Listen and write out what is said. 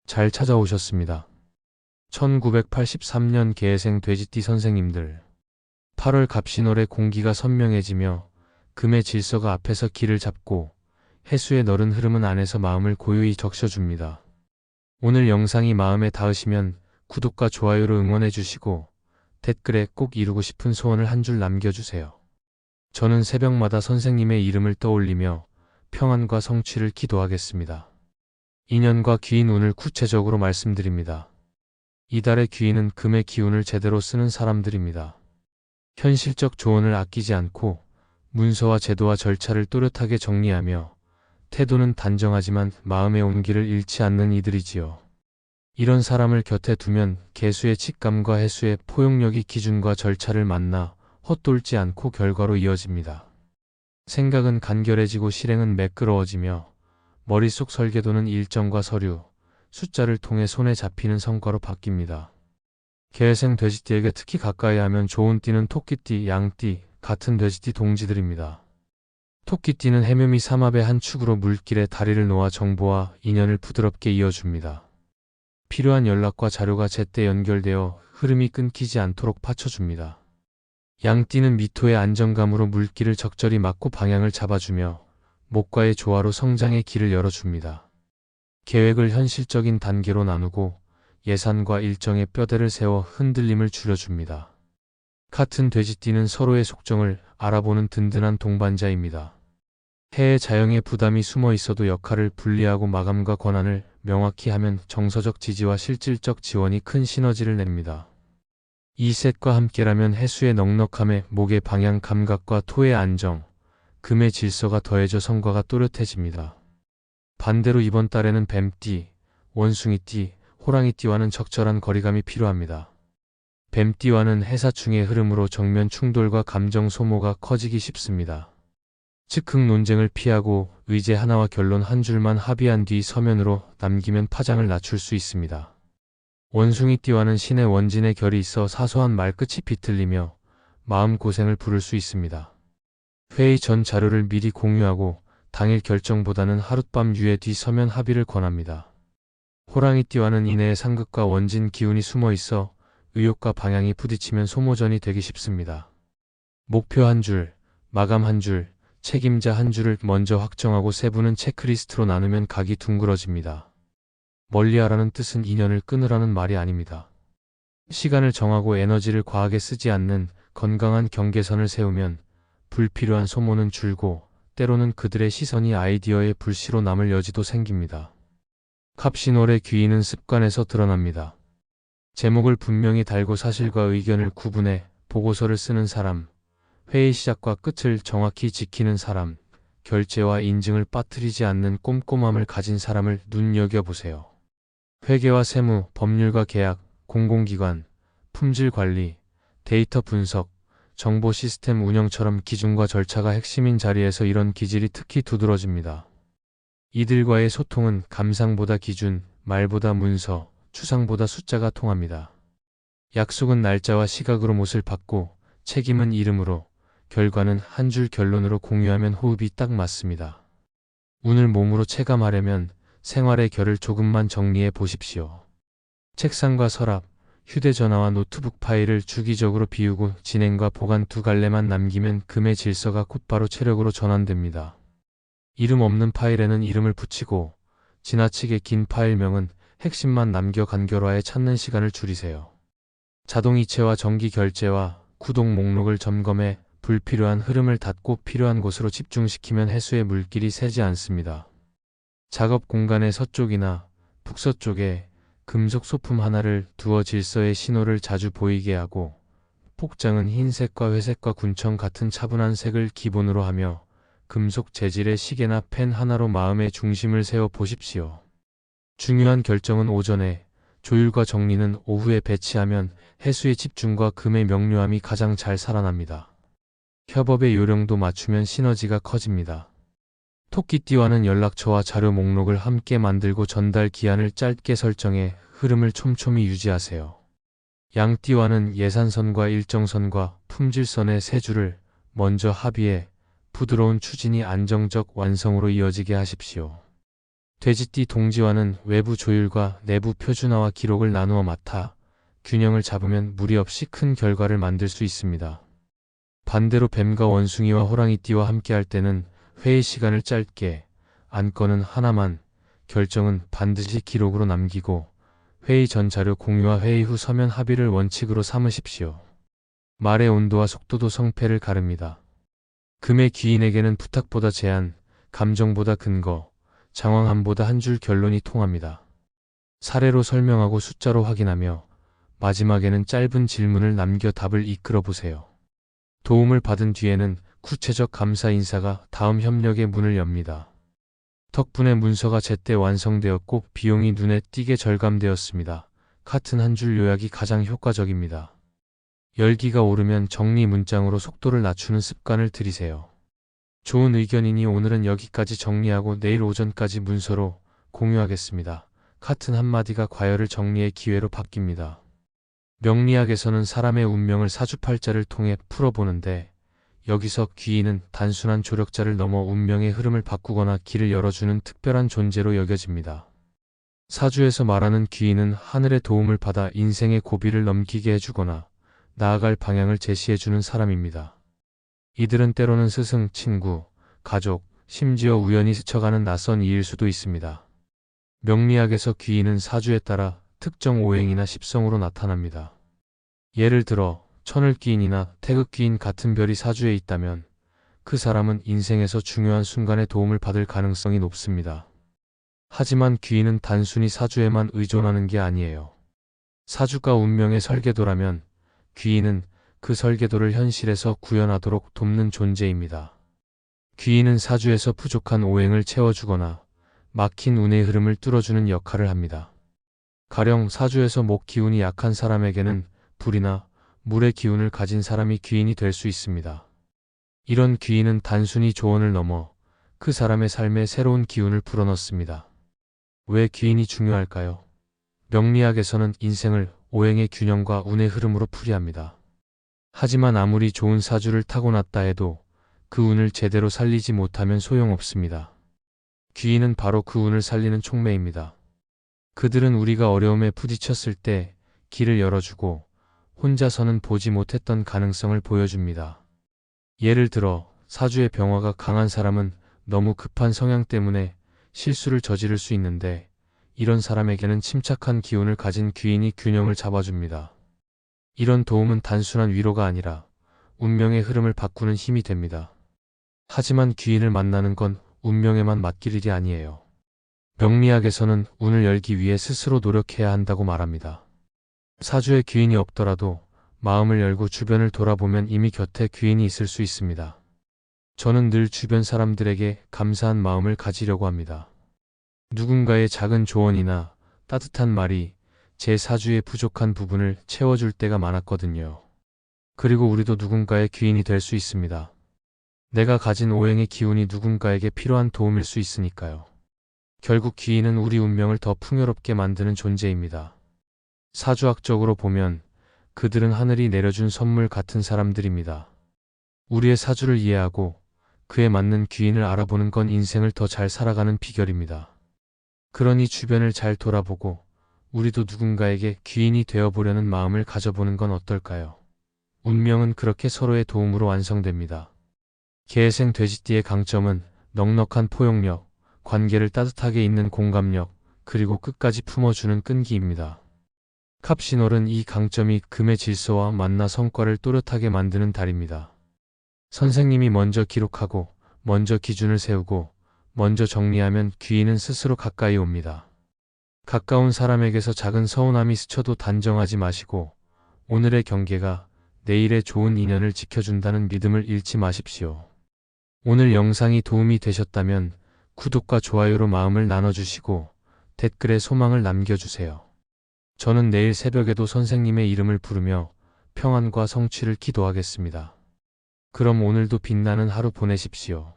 잘 찾아오셨습니다. 1983년 계생 돼지띠 선생님들. 8월 갑신월의 공기가 선명해지며 금의 질서가 앞에서 길을 잡고 해수의 너른 흐름은 안에서 마음을 고요히 적셔줍니다. 오늘 영상이 마음에 닿으시면 구독과 좋아요로 응원해 주시고 댓글에 꼭 이루고 싶은 소원을 한 줄 남겨주세요. 저는 새벽마다 선생님의 이름을 떠올리며 평안과 성취를 기도하겠습니다. 인연과 귀인 운을 구체적으로 말씀드립니다. 이달의 귀인은 금의 기운을 제대로 쓰는 사람들입니다. 현실적 조언을 아끼지 않고 문서와 제도와 절차를 또렷하게 정리하며 태도는 단정하지만 마음의 온기를 잃지 않는 이들이지요. 이런 사람을 곁에 두면 개수의 직감과 해수의 포용력이 기준과 절차를 만나 헛돌지 않고 결과로 이어집니다. 생각은 간결해지고 실행은 매끄러워지며 머릿속 설계도는 일정과 서류, 숫자를 통해 손에 잡히는 성과로 바뀝니다. 계생 돼지띠에게 특히 가까이 하면 좋은 띠는 토끼띠, 양띠, 같은 돼지띠 동지들입니다. 토끼띠는 해묘미 삼합의 한 축으로 물길에 다리를 놓아 정보와 인연을 부드럽게 이어줍니다. 필요한 연락과 자료가 제때 연결되어 흐름이 끊기지 않도록 받쳐줍니다. 양띠는 미토의 안정감으로 물길을 적절히 막고 방향을 잡아주며 목과의 조화로 성장의 길을 열어줍니다. 계획을 현실적인 단계로 나누고 예산과 일정의 뼈대를 세워 흔들림을 줄여줍니다. 같은 돼지띠는 서로의 속정을 알아보는 든든한 동반자입니다. 해의 자영의 부담이 숨어 있어도 역할을 분리하고 마감과 권한을 명확히 하면 정서적 지지와 실질적 지원이 큰 시너지를 냅니다. 이 셋과 함께라면 해수의 넉넉함에 목의 방향 감각과 토의 안정, 금의 질서가 더해져 성과가 또렷해집니다. 반대로 이번 달에는 뱀띠, 원숭이띠, 호랑이띠와는 적절한 거리감이 필요합니다. 뱀띠와는 해사충의 흐름으로 정면 충돌과 감정 소모가 커지기 쉽습니다. 즉흥 논쟁을 피하고 의제 하나와 결론 한 줄만 합의한 뒤 서면으로 남기면 파장을 낮출 수 있습니다. 원숭이띠와는 신의 원진의 결이 있어 사소한 말끝이 비틀리며 마음고생을 부를 수 있습니다. 회의 전 자료를 미리 공유하고 당일 결정보다는 하룻밤 유예 뒤 서면 합의를 권합니다. 호랑이띠와는 인해의 상극과 원진 기운이 숨어 있어 의욕과 방향이 부딪히면 소모전이 되기 쉽습니다. 목표 한 줄, 마감 한 줄, 책임자 한 줄을 먼저 확정하고 세부는 체크리스트로 나누면 각이 둥그러집니다. 멀리하라는 뜻은 인연을 끊으라는 말이 아닙니다. 시간을 정하고 에너지를 과하게 쓰지 않는 건강한 경계선을 세우면 불필요한 소모는 줄고 때로는 그들의 시선이 아이디어의 불씨로 남을 여지도 생깁니다. 갑신월의 귀인은 습관에서 드러납니다. 제목을 분명히 달고 사실과 의견을 구분해 보고서를 쓰는 사람, 회의 시작과 끝을 정확히 지키는 사람, 결제와 인증을 빠뜨리지 않는 꼼꼼함을 가진 사람을 눈여겨보세요. 회계와 세무, 법률과 계약, 공공기관, 품질 관리, 데이터 분석, 정보 시스템 운영처럼 기준과 절차가 핵심인 자리에서 이런 기질이 특히 두드러집니다. 이들과의 소통은 감상보다 기준, 말보다 문서, 추상보다 숫자가 통합니다. 약속은 날짜와 시각으로 못을 받고 책임은 이름으로, 결과는 한 줄 결론으로 공유하면 호흡이 딱 맞습니다. 운을 몸으로 체감하려면 생활의 결을 조금만 정리해 보십시오. 책상과 서랍, 휴대전화와 노트북 파일을 주기적으로 비우고 진행과 보관 두 갈래만 남기면 금의 질서가 곧바로 체력으로 전환됩니다. 이름 없는 파일에는 이름을 붙이고 지나치게 긴 파일명은 핵심만 남겨 간결화에 찾는 시간을 줄이세요. 자동이체와 정기 결제와 구독 목록을 점검해 불필요한 흐름을 닫고 필요한 곳으로 집중시키면 해수의 물길이 새지 않습니다. 작업 공간의 서쪽이나 북서쪽에 금속 소품 하나를 두어 질서의 신호를 자주 보이게 하고 폭장은 흰색과 회색과 군청 같은 차분한 색을 기본으로 하며 금속 재질의 시계나 펜 하나로 마음의 중심을 세워 보십시오. 중요한 결정은 오전에, 조율과 정리는 오후에 배치하면 해수의 집중과 금의 명료함이 가장 잘 살아납니다. 협업의 요령도 맞추면 시너지가 커집니다. 토끼띠와는 연락처와 자료 목록을 함께 만들고 전달 기한을 짧게 설정해 흐름을 촘촘히 유지하세요. 양띠와는 예산선과 일정선과 품질선의 세 줄을 먼저 합의해 부드러운 추진이 안정적 완성으로 이어지게 하십시오. 돼지띠 동지와는 외부 조율과 내부 표준화와 기록을 나누어 맡아 균형을 잡으면 무리 없이 큰 결과를 만들 수 있습니다. 반대로 뱀과 원숭이와 호랑이띠와 함께할 때는 회의 시간을 짧게, 안건은 하나만, 결정은 반드시 기록으로 남기고 회의 전 자료 공유와 회의 후 서면 합의를 원칙으로 삼으십시오. 말의 온도와 속도도 성패를 가릅니다. 금의 귀인에게는 부탁보다 제안, 감정보다 근거, 장황함보다 한 줄 결론이 통합니다. 사례로 설명하고 숫자로 확인하며 마지막에는 짧은 질문을 남겨 답을 이끌어 보세요. 도움을 받은 뒤에는 구체적 감사 인사가 다음 협력의 문을 엽니다. 덕분에 문서가 제때 완성되었고 비용이 눈에 띄게 절감되었습니다. 같은 한 줄 요약이 가장 효과적입니다. 열기가 오르면 정리 문장으로 속도를 낮추는 습관을 들이세요. 좋은 의견이니 오늘은 여기까지 정리하고 내일 오전까지 문서로 공유하겠습니다. 같은 한마디가 과열을 정리의 기회로 바뀝니다. 명리학에서는 사람의 운명을 사주팔자를 통해 풀어보는데 여기서 귀인은 단순한 조력자를 넘어 운명의 흐름을 바꾸거나 길을 열어주는 특별한 존재로 여겨집니다. 사주에서 말하는 귀인은 하늘의 도움을 받아 인생의 고비를 넘기게 해주거나 나아갈 방향을 제시해주는 사람입니다. 이들은 때로는 스승, 친구, 가족, 심지어 우연히 스쳐가는 낯선 이일 수도 있습니다. 명리학에서 귀인은 사주에 따라 특정 오행이나 십성으로 나타납니다. 예를 들어 천을귀인이나 태극귀인 같은 별이 사주에 있다면 그 사람은 인생에서 중요한 순간에 도움을 받을 가능성이 높습니다. 하지만 귀인은 단순히 사주에만 의존하는 게 아니에요. 사주가 운명의 설계도라면 귀인은 그 설계도를 현실에서 구현하도록 돕는 존재입니다. 귀인은 사주에서 부족한 오행을 채워주거나 막힌 운의 흐름을 뚫어주는 역할을 합니다. 가령 사주에서 목 기운이 약한 사람에게는 불이나 물의 기운을 가진 사람이 귀인이 될 수 있습니다. 이런 귀인은 단순히 조언을 넘어 그 사람의 삶에 새로운 기운을 불어넣습니다. 왜 귀인이 중요할까요? 명리학에서는 인생을 오행의 균형과 운의 흐름으로 풀이합니다. 하지만 아무리 좋은 사주를 타고났다 해도 그 운을 제대로 살리지 못하면 소용없습니다. 귀인은 바로 그 운을 살리는 촉매입니다. 그들은 우리가 어려움에 부딪혔을 때 길을 열어주고 혼자서는 보지 못했던 가능성을 보여줍니다. 예를 들어 사주의 병화가 강한 사람은 너무 급한 성향 때문에 실수를 저지를 수 있는데 이런 사람에게는 침착한 기운을 가진 귀인이 균형을 잡아줍니다. 이런 도움은 단순한 위로가 아니라 운명의 흐름을 바꾸는 힘이 됩니다. 하지만 귀인을 만나는 건 운명에만 맡길 일이 아니에요. 명리학에서는 운을 열기 위해 스스로 노력해야 한다고 말합니다. 사주에 귀인이 없더라도 마음을 열고 주변을 돌아보면 이미 곁에 귀인이 있을 수 있습니다. 저는 늘 주변 사람들에게 감사한 마음을 가지려고 합니다. 누군가의 작은 조언이나 따뜻한 말이 제 사주의 부족한 부분을 채워줄 때가 많았거든요. 그리고 우리도 누군가의 귀인이 될 수 있습니다. 내가 가진 오행의 기운이 누군가에게 필요한 도움일 수 있으니까요. 결국 귀인은 우리 운명을 더 풍요롭게 만드는 존재입니다. 사주학적으로 보면 그들은 하늘이 내려준 선물 같은 사람들입니다. 우리의 사주를 이해하고 그에 맞는 귀인을 알아보는 건 인생을 더 잘 살아가는 비결입니다. 그러니 주변을 잘 돌아보고 우리도 누군가에게 귀인이 되어보려는 마음을 가져보는 건 어떨까요? 운명은 그렇게 서로의 도움으로 완성됩니다. 개생 돼지띠의 강점은 넉넉한 포용력, 관계를 따뜻하게 잇는 공감력, 그리고 끝까지 품어주는 끈기입니다. 갑신월은 이 강점이 금의 질서와 만나 성과를 또렷하게 만드는 달입니다. 선생님이 먼저 기록하고, 먼저 기준을 세우고, 먼저 정리하면 귀인은 스스로 가까이 옵니다. 가까운 사람에게서 작은 서운함이 스쳐도 단정하지 마시고, 오늘의 경계가 내일의 좋은 인연을 지켜준다는 믿음을 잃지 마십시오. 오늘 영상이 도움이 되셨다면 구독과 좋아요로 마음을 나눠주시고 댓글에 소망을 남겨주세요. 저는 내일 새벽에도 선생님의 이름을 부르며 평안과 성취를 기도하겠습니다. 그럼 오늘도 빛나는 하루 보내십시오.